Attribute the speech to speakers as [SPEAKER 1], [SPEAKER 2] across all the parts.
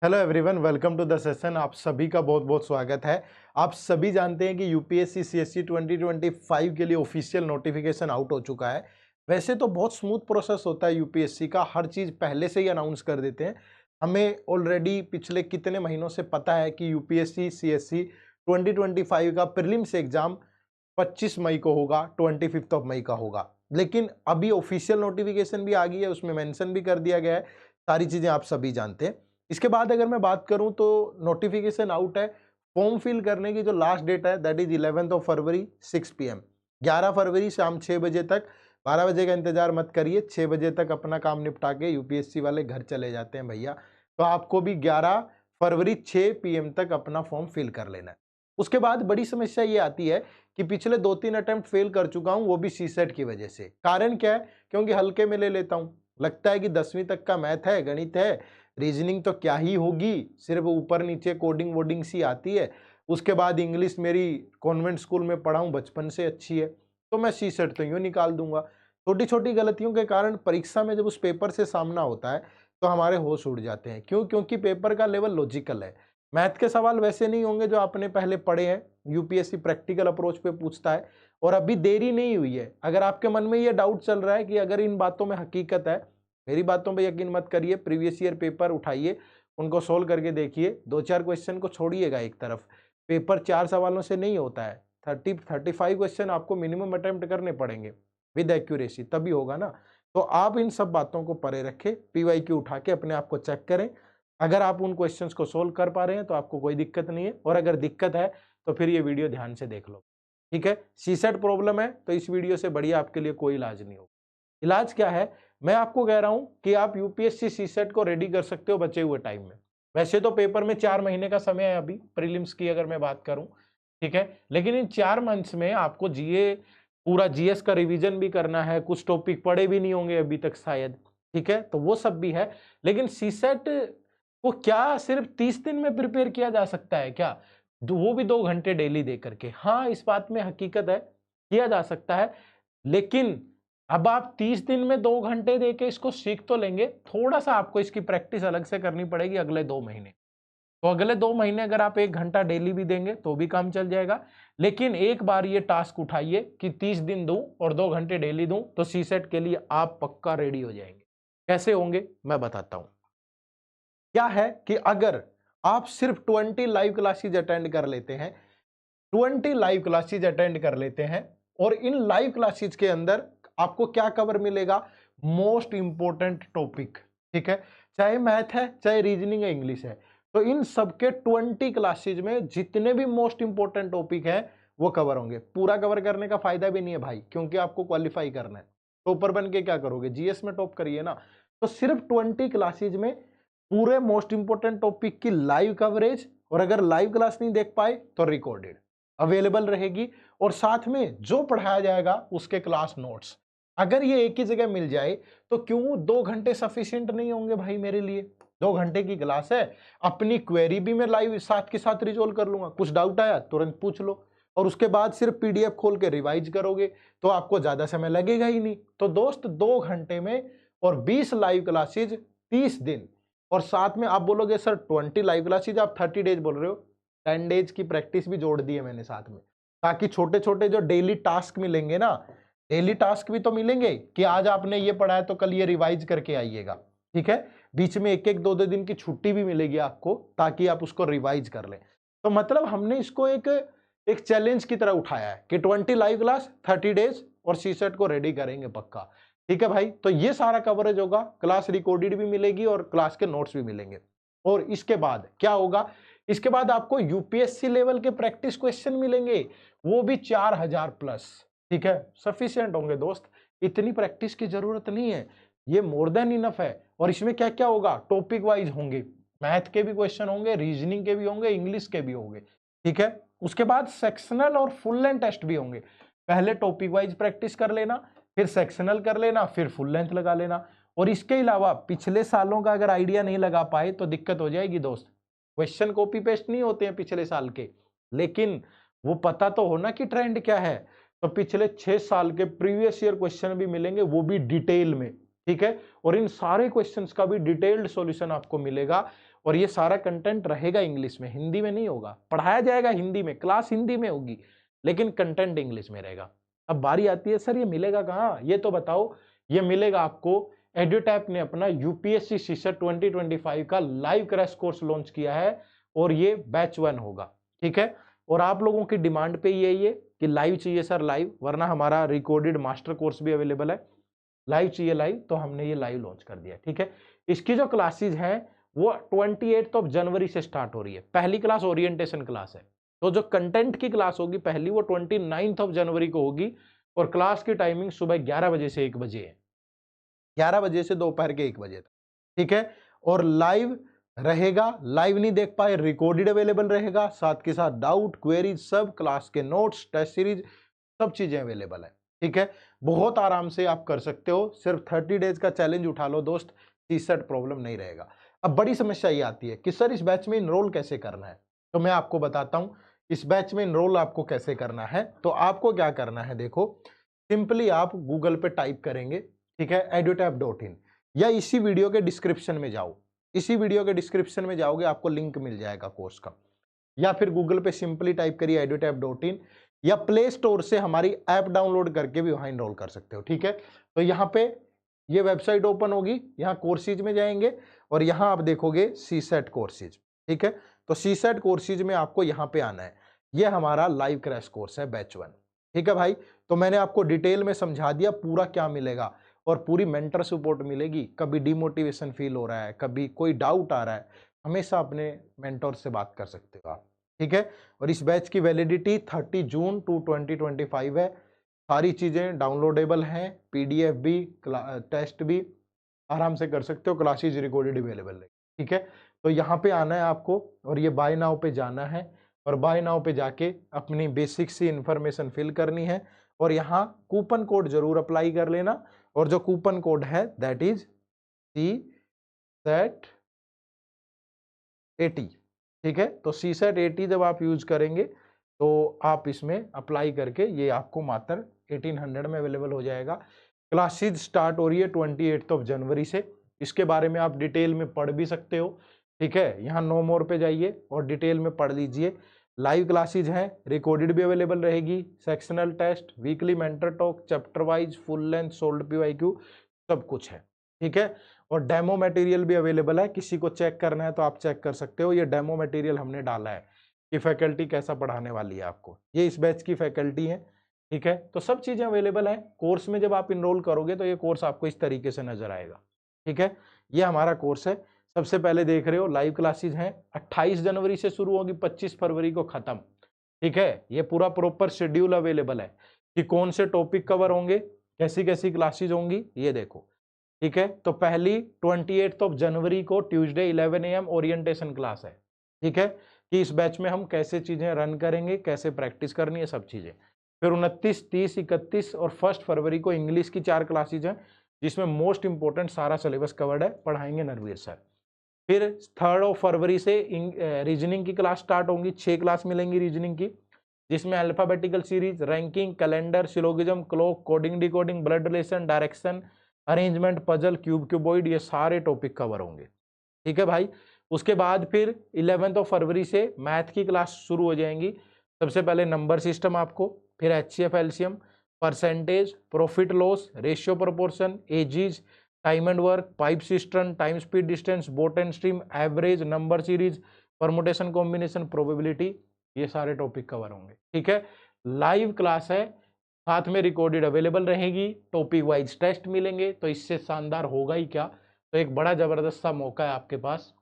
[SPEAKER 1] Hello everyone, welcome to the session. आप सभी का बहुत बहुत स्वागत है। आप सभी जानते हैं कि यूपीएससी सीएससी 2025 के लिए ऑफिशियल नोटिफिकेशन आउट हो चुका है। वैसे तो बहुत स्मूथ प्रोसेस होता है यूपीएससी का, हर चीज़ पहले से ही अनाउंस कर देते हैं। हमें ऑलरेडी पिछले कितने महीनों से पता है कि यूपीएससी सीएससी 2025 का प्रीलिम्स एग्जाम 25 मई को होगा, 25 ऑफ मई का होगा। लेकिन अभी ऑफिशियल नोटिफिकेशन भी आ गई है, उसमें मेंशन भी कर दिया गया है। सारी चीज़ें आप सभी जानते हैं। इसके बाद अगर मैं बात करूं तो नोटिफिकेशन आउट है। फॉर्म फिल करने की जो लास्ट डेट है दैट इज 11 फरवरी 6 PM। 11 फरवरी शाम 6 बजे तक, 12 बजे का इंतजार मत करिए, 6 बजे तक अपना काम निपटा के यूपीएससी वाले घर चले जाते हैं भैया। तो आपको भी 11 फरवरी 6 PM तक अपना फॉर्म फिल कर लेना है। उसके बाद बड़ी समस्या ये आती है कि पिछले 2-3 अटेम्प्ट फेल कर चुका हूं, वो भी सीसेट की वजह से। कारण क्या है? क्योंकि हल्के में ले लेता हूं। लगता है कि 10वीं तक का मैथ है, गणित है, रीजनिंग तो क्या ही होगी, सिर्फ ऊपर नीचे कोडिंग वोडिंग सी आती है। उसके बाद इंग्लिश मेरी कॉन्वेंट स्कूल में पढ़ा हूं, बचपन से अच्छी है, तो मैं सीसेट तो यूं निकाल दूंगा। छोटी छोटी गलतियों के कारण परीक्षा में जब उस पेपर से सामना होता है तो हमारे होश उड़ जाते हैं। क्यों? क्योंकि पेपर का लेवल लॉजिकल है। मैथ के सवाल वैसे नहीं होंगे जो आपने पहले पढ़े हैं, यूपीएससी प्रैक्टिकल अप्रोच पे पूछता है। और अभी देरी नहीं हुई है। अगर आपके मन में ये डाउट चल रहा है कि अगर इन बातों में हकीकत है, मेरी बातों पे यकीन मत करिए। प्रीवियस ईयर पेपर उठाइए, उनको सोल्व करके देखिए। 2-4 क्वेश्चन को छोड़िएगा एक तरफ। पेपर 4 सवालों से नहीं होता है। 30-35 क्वेश्चन आपको मिनिमम अटेम्प्ट करने पड़ेंगे विद एक्यूरेसी, तभी होगा ना। तो आप इन सब बातों को परे रखें, पीवाईक्यू उठा के अपने आप को चेक करें। अगर आप उन क्वेश्चंस को सोल्व कर पा रहे हैं तो आपको कोई दिक्कत नहीं है, और अगर दिक्कत है तो फिर ये वीडियो ध्यान से देख लो। ठीक है? सीसेट प्रॉब्लम है तो इस वीडियो से बढ़िया आपके लिए कोई इलाज नहीं होगा। इलाज क्या है? मैं आपको कह रहा हूं कि आप यूपीएससी सीसेट को रेडी कर सकते हो बचे हुए टाइम में। वैसे तो पेपर में 4 महीने का समय है अभी, प्रीलिम्स की अगर मैं बात करूं, ठीक है, लेकिन इन 4 मंथ्स में आपको जीए, पूरा जीएस का रिवीजन भी करना है, कुछ टॉपिक पढ़े भी नहीं होंगे अभी तक शायद, ठीक है, तो वो सब भी है। लेकिन सीसेट को क्या सिर्फ 30 दिन में प्रिपेयर किया जा सकता है क्या? वो भी 2 घंटे डेली दे करके? हाँ, इस बात में हकीकत है, किया जा सकता है। लेकिन अब आप 30 दिन में 2 घंटे देके इसको सीख तो लेंगे, थोड़ा-सा आपको इसकी प्रैक्टिस अलग से करनी पड़ेगी अगले 2 महीने। तो अगले 2 महीने अगर आप 1 घंटा डेली भी देंगे तो भी काम चल जाएगा। लेकिन एक बार ये टास्क उठाइए कि 30 दिन दूं और 2 घंटे डेली दूं, तो सीसेट के लिए आप पक्का रेडी हो जाएंगे। कैसे होंगे? मैं बताता हूं। क्या है कि अगर आप सिर्फ 20 लाइव क्लासेज अटेंड कर लेते हैं, 20 लाइव क्लासेज अटेंड कर लेते हैं, और इन लाइव क्लासेज के अंदर आपको क्या कवर मिलेगा? मोस्ट इंपोर्टेंट टॉपिक, ठीक है, चाहे मैथ है, चाहे रीजनिंग है, इंग्लिश है, तो इन सबके 20 क्लासेज में जितने भी मोस्ट इंपोर्टेंट टॉपिक है वो कवर होंगे। पूरा कवर करने का फायदा भी नहीं है भाई, क्योंकि आपको क्वालिफाई करना है। टॉपर बन के क्या करोगे? जीएस में टॉप करिए ना। तो सिर्फ 20 क्लासेज में पूरे मोस्ट इंपोर्टेंट टॉपिक की लाइव कवरेज, और अगर लाइव क्लास नहीं देख पाए तो रिकॉर्डेड अवेलेबल रहेगी, और साथ में जो पढ़ाया जाएगा उसके क्लास नोट्स। अगर ये एक ही जगह मिल जाए तो क्यों 2 घंटे सफिशिएंट नहीं होंगे भाई मेरे लिए? 2 घंटे की क्लास है, अपनी क्वेरी भी मैं लाइव साथ के साथ रिजोल्व कर लूंगा। कुछ डाउट आया तुरंत पूछ लो, और उसके बाद सिर्फ पीडीएफ खोल के रिवाइज करोगे तो आपको ज्यादा समय लगेगा ही नहीं। तो दोस्त, 2 घंटे में और 20 लाइव क्लासेज 30 दिन, और साथ में आप बोलोगे सर 20 लाइव क्लासेज, आप 30 डेज बोल रहे हो। 10 डेज की प्रैक्टिस भी जोड़ दी है मैंने साथ में, ताकि छोटे छोटे जो डेली टास्क मिलेंगे ना, डेली टास्क भी तो मिलेंगे कि आज आपने ये पढ़ा है तो कल ये रिवाइज करके आइएगा। ठीक है, बीच में 1-1 2-2 दिन की छुट्टी भी मिलेगी आपको, ताकि आप उसको रिवाइज कर लें। तो मतलब हमने इसको एक एक चैलेंज की तरह उठाया है कि 20 लाइव क्लास 30 डेज, और सीसेट को रेडी करेंगे पक्का। ठीक है भाई, तो ये सारा कवरेज होगा, क्लास रिकॉर्डेड भी मिलेगी और क्लास के नोट्स भी मिलेंगे। और इसके बाद क्या होगा? इसके बाद आपको यूपीएससी लेवल के प्रैक्टिस क्वेश्चन मिलेंगे, वो भी 4000 प्लस। ठीक है, सफिशिएंट होंगे दोस्त, इतनी प्रैक्टिस की जरूरत नहीं है, ये मोर देन इनफ है। और इसमें क्या क्या होगा? टॉपिक वाइज होंगे, मैथ के भी क्वेश्चन होंगे, रीजनिंग के भी होंगे, इंग्लिश के भी होंगे। ठीक है, उसके बाद सेक्शनल और फुल लेंथ टेस्ट भी होंगे। पहले टॉपिक वाइज प्रैक्टिस कर लेना, फिर सेक्शनल कर लेना, फिर फुल लेंथ लगा लेना। और इसके अलावा पिछले सालों का अगर आइडिया नहीं लगा पाए तो दिक्कत हो जाएगी दोस्त। क्वेश्चन कॉपी पेस्ट नहीं होते हैं पिछले साल के, लेकिन वो पता तो हो ना कि ट्रेंड क्या है। तो पिछले 6 साल के प्रीवियस ईयर क्वेश्चन भी मिलेंगे, वो भी डिटेल में। ठीक है। और इन सारे क्वेश्चंस का भी डिटेल्ड सॉल्यूशन आपको मिलेगा और ये सारा कंटेंट रहेगा इंग्लिश में, हिंदी में नहीं होगा। पढ़ाया जाएगा हिंदी में, क्लास हिंदी में होगी, लेकिन कंटेंट इंग्लिश में रहेगा। अब बारी आती है सर ये मिलेगा कहाँ, ये तो बताओ। ये मिलेगा आपको, एड्यूटैप ने अपना यूपीएससी सीसेट 2025 का लाइव क्रैश कोर्स लॉन्च किया है और ये बैच 1 होगा, ठीक है। और आप लोगों की डिमांड पे यही है कि लाइव चाहिए सर लाइव, वरना हमारा रिकॉर्डेड मास्टर कोर्स भी अवेलेबल है। लाइव चाहिए लाइव, तो हमने ये लाइव लॉन्च कर दिया, ठीक है। इसकी जो क्लासेज हैं वो 28 जनवरी से स्टार्ट हो रही है। पहली क्लास ओरिएंटेशन क्लास है, तो जो कंटेंट की क्लास होगी पहली वो 29 जनवरी को होगी और क्लास की टाइमिंग सुबह 11 बजे से 1 बजे है, 11 बजे से दोपहर के 1 बजे तक, ठीक है। और लाइव रहेगा, लाइव नहीं देख पाए रिकॉर्डेड अवेलेबल रहेगा, साथ के साथ डाउट क्वेरीज सब, क्लास के नोट्स, टेस्ट सीरीज, सब चीजें अवेलेबल है, ठीक है। बहुत आराम से आप कर सकते हो, सिर्फ 30 डेज का चैलेंज उठा लो दोस्त, सीसेट प्रॉब्लम नहीं रहेगा। अब बड़ी समस्या ये आती है कि सर इस बैच में इनरोल कैसे करना है, तो मैं आपको बताता हूं इस बैच में इनरोल आपको कैसे करना है। तो आपको क्या करना है, देखो सिंपली आप गूगल पे टाइप करेंगे, ठीक है, edutap.in, या इसी वीडियो के डिस्क्रिप्शन में जाओ, इसी वीडियो के डिस्क्रिप्शन में जाओगे आपको लिंक मिल जाएगा कोर्स का, या फिर गूगल पे सिंपली टाइप करिए edutap.in, या प्ले स्टोर से हमारी ऐप डाउनलोड करके भी वहां इनरोल कर सकते हो, ठीक है। तो यहाँ पे ये वेबसाइट ओपन होगी, यहाँ कोर्सेज में जाएंगे और यहाँ आप देखोगे सीसेट कोर्सेज, ठीक है। तो सीसेट कोर्सेज में आपको यहाँ पे आना है, ये हमारा लाइव क्रैश कोर्स है बैच 1, ठीक है भाई। तो मैंने आपको डिटेल में समझा दिया पूरा क्या मिलेगा और पूरी मेंटर सपोर्ट मिलेगी। कभी डिमोटिवेशन फील हो रहा है, कभी कोई डाउट आ रहा है, हमेशा अपने मेंटर से बात कर सकते हो आप, ठीक है। और इस बैच की वैलिडिटी 30 जून टू 2025 है। सारी चीजें डाउनलोडेबल हैं, पीडीएफ भी, टेस्ट भी आराम से कर सकते हो, क्लासेज रिकॉर्डेड अवेलेबल है, ठीक है। तो यहाँ पे आना है आपको और ये बाय नाउ पे जाना है और बाय नाउ पे जाके अपनी बेसिक सी इंफॉर्मेशन फिल करनी है और यहाँ कूपन कोड जरूर अप्लाई कर लेना। और जो कूपन कोड है दैट इज CSET80, ठीक है। तो CSET80 जब आप यूज करेंगे तो आप इसमें अप्लाई करके ये आपको मात्र 1800 में अवेलेबल हो जाएगा। क्लासेज स्टार्ट हो रही है 28 जनवरी से, इसके बारे में आप डिटेल में पढ़ भी सकते हो, ठीक है। यहाँ नो मोर पे जाइए और डिटेल में पढ़ लीजिए। लाइव क्लासेज हैं, रिकॉर्डेड भी अवेलेबल रहेगी, sectional test, weekly mentor talk, chapter wise, full length solved PYQ, सब कुछ है, ठीक है। और डेमो मटेरियल भी अवेलेबल है, किसी को चेक करना है तो आप चेक कर सकते हो। ये डेमो मटेरियल हमने डाला है कि फैकल्टी कैसा पढ़ाने वाली है आपको, ये इस बैच की फैकल्टी है, ठीक है। तो सब चीजें अवेलेबल है। कोर्स में जब आप इनरोल करोगे तो ये कोर्स आपको इस तरीके से नजर आएगा, ठीक है। ये हमारा कोर्स है। सबसे पहले देख रहे हो लाइव क्लासेज हैं, 28 जनवरी से शुरू होगी, 25 फरवरी को खत्म, ठीक है। ये पूरा प्रॉपर शेड्यूल अवेलेबल है कि कौन से टॉपिक कवर होंगे, कैसी कैसी क्लासेज होंगी, ये देखो, ठीक है। तो पहली 28 जनवरी को ट्यूसडे 11 AM ओरिएंटेशन क्लास है, ठीक है, कि इस बैच में हम कैसे चीजें रन करेंगे, कैसे प्रैक्टिस करनी है, सब चीजें। फिर 29, 30, 31 और 1 फरवरी को इंग्लिश की 4 क्लासेज हैं, जिसमें मोस्ट इंपोर्टेंट सारा सिलेबस कवर्ड है, पढ़ाएंगे नरवीर सर। फिर 3 फरवरी से रीजनिंग की क्लास स्टार्ट होंगी, 6 क्लास मिलेंगी रीजनिंग की, जिसमें alphabetical series, ranking, calendar, syllogism, clock, coding decoding, blood relation, direction, arrangement, puzzle, cube cuboid, ये सारे टॉपिक कवर होंगे, ठीक है भाई। उसके बाद फिर 11 फरवरी से मैथ की क्लास शुरू हो जाएंगी। सबसे पहले नंबर सिस्टम आपको, फिर HCF LCM, percentage, profit loss, ratio proportion, aegis, time and work, pipe system, time speed distance, boat and stream, average, number series, permutation combination, probability, ये सारे टॉपिक कवर होंगे, ठीक है। लाइव क्लास है, साथ में रिकॉर्डेड अवेलेबल रहेगी, topic wise test मिलेंगे, तो इससे शानदार होगा ही क्या। तो एक बड़ा जबरदस्त सा मौका है आपके पास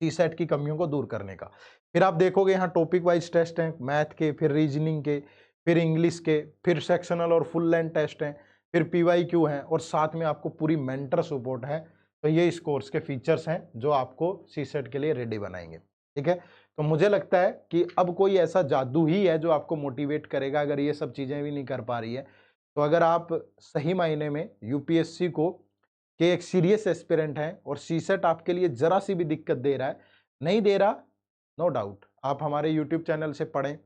[SPEAKER 1] CSET की कमियों को दूर करने का। फिर आप देखोगे यहाँ टॉपिक वाइज टेस्ट हैं, मैथ के, फिर रीजनिंग के, फिर इंग्लिश के, फिर सेक्शनल और फुल लेंथ टेस्ट हैं, फिर PYQ हैं और साथ में आपको पूरी मेंटर सपोर्ट है। तो ये इस कोर्स के फीचर्स हैं जो आपको CSET के लिए रेडी बनाएंगे, ठीक है। तो मुझे लगता है कि अब कोई ऐसा जादू ही है जो आपको मोटिवेट करेगा, अगर ये सब चीज़ें भी नहीं कर पा रही है तो। अगर आप सही मायने में UPSC को के एक सीरियस एस्पिरेंट हैं और CSET आपके लिए जरा सी भी दिक्कत दे रहा है, नहीं दे रहा, नो डाउट आप हमारे YouTube चैनल से पढ़ें,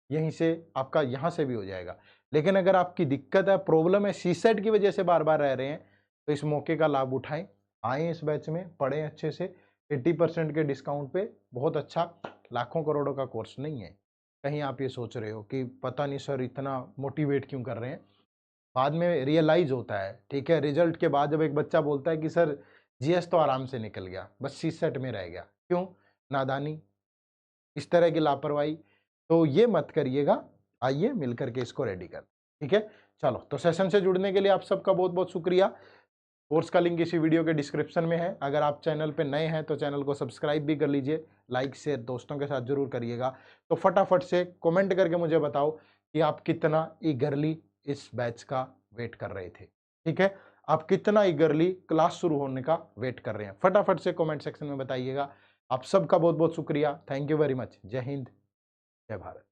[SPEAKER 1] यहीं से आपका यहाँ से भी हो जाएगा। लेकिन अगर आपकी दिक्कत है, प्रॉब्लम है, CSET की वजह से बार बार रह रहे हैं, तो इस मौके का लाभ उठाएं, आए इस बैच में, पढ़ें अच्छे से। 80% के डिस्काउंट पे बहुत अच्छा, लाखों करोड़ों का कोर्स नहीं है। कहीं आप ये सोच रहे हो कि पता नहीं सर इतना मोटिवेट क्यों कर रहे हैं, बाद में रियलाइज होता है, ठीक है। रिजल्ट के बाद जब एक बच्चा बोलता है कि सर जीएस तो आराम से निकल गया, बस सी सेट में रह गया, क्यों? नादानी, इस तरह की लापरवाही, तो ये मत करिएगा। आइए मिलकर के इसको रेडी कर, ठीक है। चलो, तो सेशन से जुड़ने के लिए आप सबका बहुत बहुत शुक्रिया। कोर्स का लिंक इसी वीडियो के डिस्क्रिप्शन में है। अगर आप चैनल पे नए हैं तो चैनल को सब्सक्राइब भी कर लीजिए, लाइक शेयर दोस्तों के साथ जरूर करिएगा। तो फटाफट से कमेंट करके मुझे बताओ कि आप कितना ईगरली इस बैच का वेट कर रहे थे, ठीक है। आप कितना ईगरली क्लास शुरू होने का वेट कर रहे हैं, फटाफट से कमेंट सेक्शन में बताइएगा। आप सबका बहुत बहुत शुक्रिया। Thank you very much. जय हिंद, जय भारत।